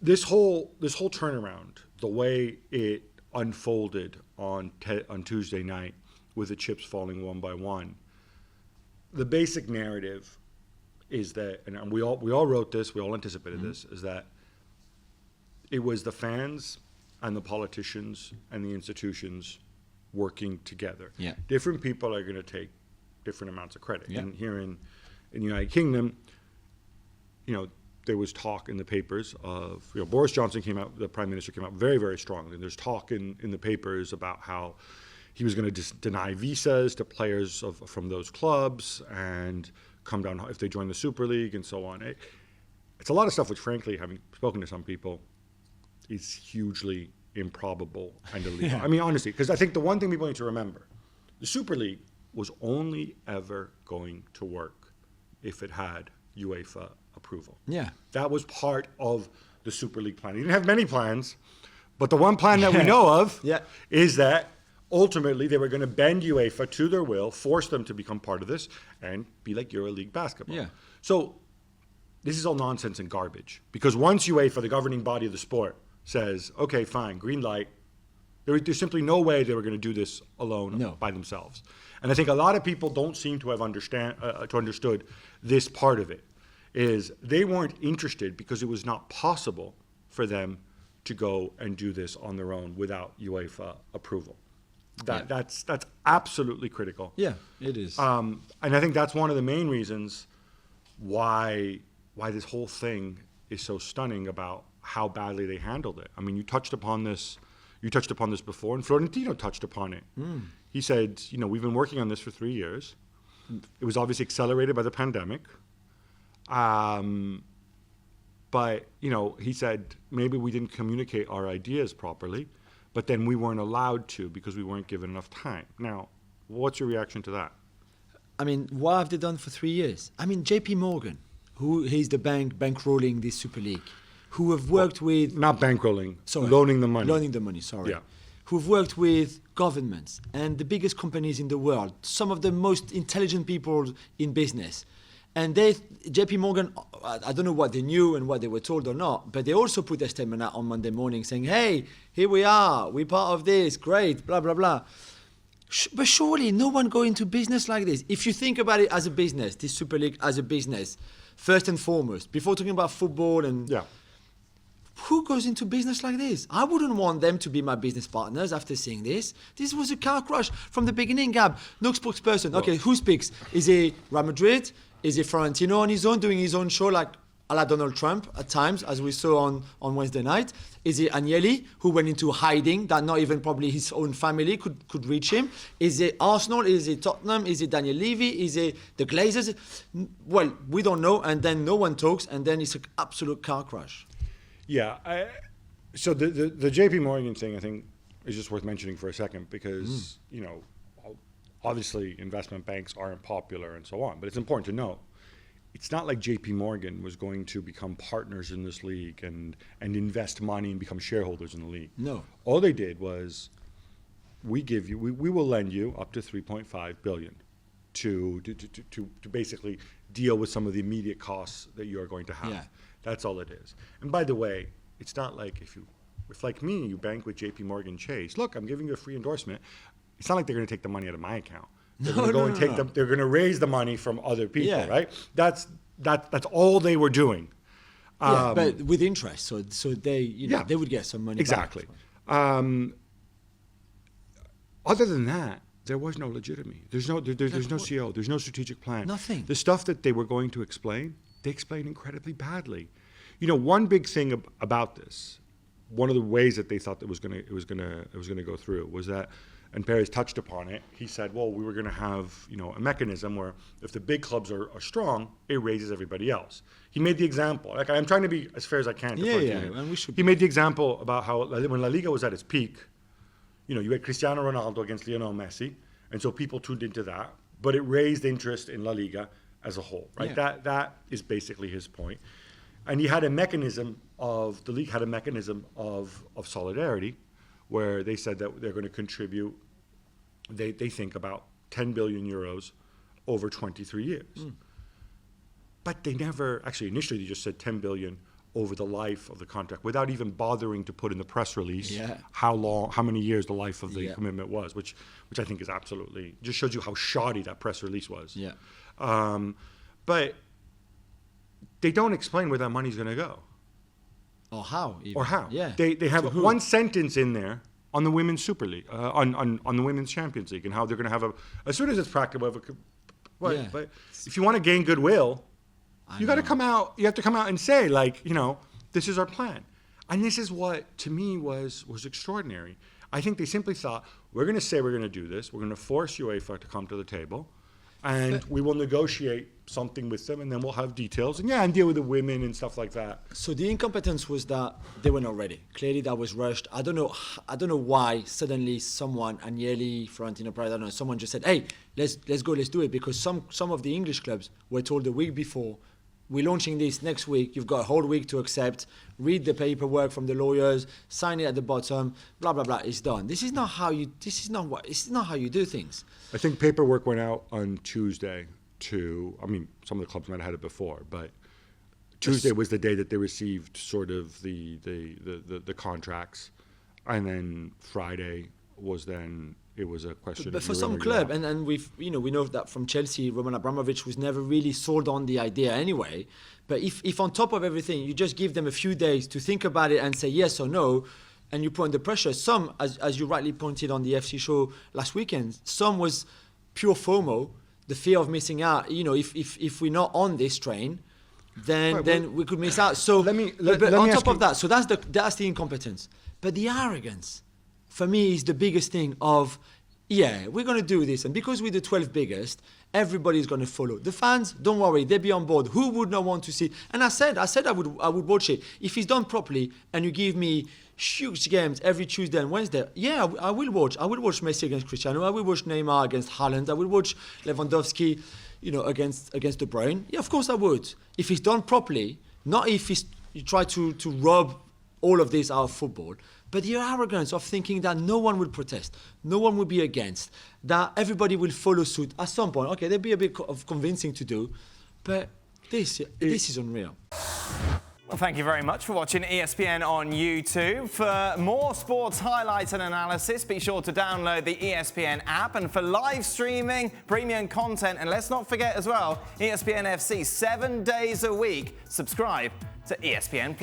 this whole turnaround, the way it unfolded on Tuesday night with the chips falling one by one, the basic narrative is that, and we all wrote this, we all anticipated this, is that it was the fans and the politicians and the institutions working together. Yeah. Different people are going to take different amounts of credit. Yeah. And here in the United Kingdom, there was talk in the papers of, Boris Johnson came out, the Prime Minister came out very, very strongly. There's talk in the papers about how he was going to deny visas to players from those clubs and come down if they join the Super League and so on. It's a lot of stuff which, frankly, having spoken to some people, is hugely improbable and illegal. Yeah. I mean, honestly, because I think the one thing people need to remember, the Super League was only ever going to work if it had UEFA approval. Yeah. That was part of the Super League plan. He didn't have many plans, but the one plan that we know of is that ultimately they were going to bend UEFA to their will, force them to become part of this, and be like EuroLeague basketball. Yeah. So this is all nonsense and garbage. Because once UEFA, the governing body of the sport, says, okay, fine, green light, there's simply no way they were going to do this alone by themselves. And I think a lot of people don't seem to have understood this part of it, is they weren't interested because it was not possible for them to go and do this on their own without UEFA approval. That's absolutely critical. Yeah, it is. And I think that's one of the main reasons why this whole thing is so stunning about how badly they handled it. I mean, you touched upon this before, and Florentino touched upon it. He said, we've been working on this for 3 years. It was obviously accelerated by the pandemic. But, he said, maybe we didn't communicate our ideas properly, but then we weren't allowed to because we weren't given enough time. Now, what's your reaction to that? I mean, what have they done for 3 years? I mean, JPMorgan, who is the bank bankrolling this Super League, who have worked with... Not bankrolling, loaning the money. Loaning the money, sorry. Yeah. Who've worked with governments and the biggest companies in the world, some of the most intelligent people in business. And JPMorgan, I don't know what they knew and what they were told or not, but they also put a statement out on Monday morning saying, hey, here we are, we're part of this, great, blah, blah, blah. But surely no one go into business like this. If you think about it as a business, this Super League as a business, first and foremost, before talking about football and... Yeah. Who goes into business like this? I wouldn't want them to be my business partners after seeing this. This was a car crash from the beginning, Gab. No spokesperson. Okay, who speaks? Is it Real Madrid? Is it Florentino on his own, doing his own show like a la Donald Trump at times, as we saw on Wednesday night? Is it Agnelli, who went into hiding, that not even probably his own family could reach him? Is it Arsenal? Is it Tottenham? Is it Daniel Levy? Is it the Glazers? Well, we don't know, and then no one talks, and then it's an absolute car crash. Yeah, so the JPMorgan thing, I think, is just worth mentioning for a second because, obviously investment banks aren't popular and so on, but it's important to know it's not like JPMorgan was going to become partners in this league and invest money and become shareholders in the league. No. All they did was we will lend you up to $3.5 billion to basically deal with some of the immediate costs that you are going to have. Yeah. That's all it is. And by the way, it's not like if like me, you bank with JPMorgan Chase, look, I'm giving you a free endorsement. It's not like they're going to take the money out of my account. They're going to go they're going to raise the money from other people, right? That's all they were doing. Yeah, but with interest, so they they would get some money. Exactly. back. Other than that, there was no legitimacy. There's no CO. There's no strategic plan. Nothing. The stuff that they were going to explain, they explained incredibly badly. One big thing about this, one of the ways that they thought that it was going to go through was that, and Perez touched upon it. He said, well, we were going to have a mechanism where if the big clubs are strong, it raises everybody else. He made the example. Like, I'm trying to be as fair as I can. And we should. He made the example about how when La Liga was at its peak, you had Cristiano Ronaldo against Lionel Messi, and so people tuned into that. But it raised interest in La Liga as a whole, right? Yeah. That is basically his point. And he had a mechanism the league had a mechanism of solidarity, where they said that they're going to contribute, they think about 10 billion euros over 23 years. But they never, actually initially they just said 10 billion over the life of the contract without even bothering to put in the press release Yeah. how many years the life of the Yeah. commitment was, which I think is absolutely, just shows you how shoddy that press release was. Yeah. But they don't explain where that money's going to go. Or how? Even. Or how. Yeah. They have To who? one sentence in there on the Women's Super League, on the Women's Champions League, and how they're going to have as soon as it's practicable, Yeah. but if you want to gain goodwill, you got to come out, you have to come out and say, like, this is our plan. And this is what, to me, was extraordinary. I think they simply thought, we're going to say we're going to do this, we're going to force UEFA to come to the table, and we will negotiate something with them, and then we'll have details, and deal with the women and stuff like that. So the incompetence was that they were not ready. Clearly, that was rushed. I don't know why suddenly someone, Agnelli, Florentino Perez, I don't know, someone just said, "Hey, let's go, let's do it." Because some of the English clubs were told the week before, "We're launching this next week. You've got a whole week to accept. Read the paperwork from the lawyers. Sign it at the bottom. Blah blah blah. It's done." This is not how you do things. I think paperwork went out on Tuesday some of the clubs might have had it before, but Tuesday was the day that they received sort of the contracts, and then Friday was then it was a question. But for some club, and we know that from Chelsea, Roman Abramovich was never really sold on the idea anyway. But if on top of everything, you just give them a few days to think about it and say yes or no, and you put under pressure, some, as you rightly pointed on the FC show last weekend, some was pure FOMO, the fear of missing out. If we're not on this train, then we could miss out. So let me on ask top of you- that, so that's the incompetence. But the arrogance, for me, is the biggest thing of, we're going to do this. And because we're the 12th biggest, everybody's going to follow. The fans, don't worry, they'll be on board. Who would not want to see? And I said I would watch it. If it's done properly and you give me huge games every Tuesday and Wednesday, I will watch. I will watch Messi against Cristiano. I will watch Neymar against Haaland. I will watch Lewandowski, against De Bruyne. Yeah, of course I would. If it's done properly, not if you try to rob all of this out of football. But the arrogance of thinking that no one will protest, no one will be against, that everybody will follow suit at some point. Okay, there'll be a bit of convincing to do, but this is unreal. Well, thank you very much for watching ESPN on YouTube. For more sports highlights and analysis, be sure to download the ESPN app. And for live streaming, premium content, and let's not forget as well, ESPN FC 7 days a week. Subscribe to ESPN+.